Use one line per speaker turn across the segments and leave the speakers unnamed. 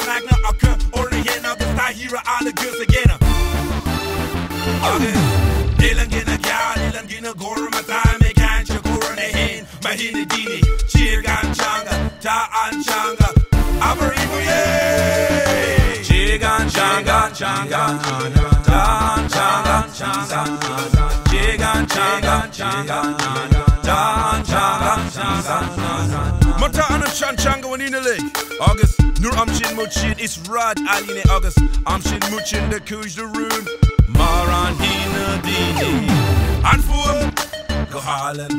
ragna akka orne hena gasta hira alle gus again. Ilangina gal ilangina gorma time can't you gorne hen mahini dini chigan changa ta anchanga abaribu ye chigan changa changa ta changa changa chigan changa changa ta changa changa mata anam changa wanina leg August nur amshin muchin is rad aline August amshin muchin de kuj de rune Maran hina dini An fuhr go halen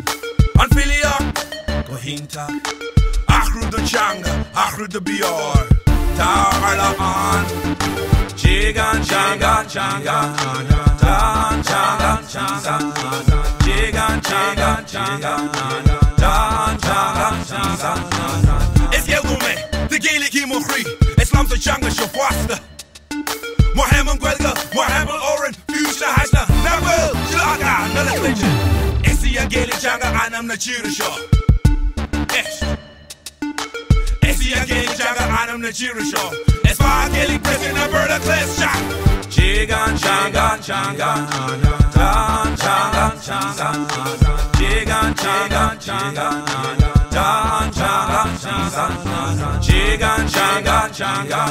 An filia go hinta Achru de changa Achru de bior Ta'ala an Chigan changa changa Tan changa changa Chigan changa changa Tan changa changa Es Yegume De gele kimo free Islam de changa shofwasta Mohammed Gwelga, Mohammed Oren, Fuchsia Hasna, Nabil, Julaga, Nalaklijan. Essia Gale Janga, Anam Nachirisha. Essia Gale Janga, Anam Nachirisha. Espa Gale President Berta Klesha. Chigan Changa Changa, Tan Changa Changa, Chigan Changa Changa, Tan Changa Changa, Chigan Changa Changa,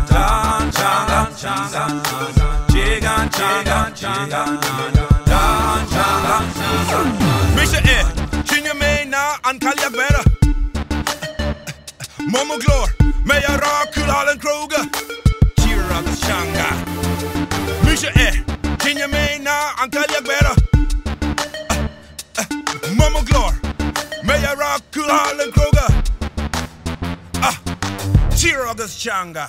Tan Changa Changa, Chigan Changa Changa, Tan Changa Changa. Misha Chinya me na Ankalia Vera, Momo Glor, Maya Ra Kulal and Kroger, Chira Changa. Misha Chinya me na Ankalia Vera, Momo Glor, Maya Ra Kulal and Kroger. Cheer August Changa.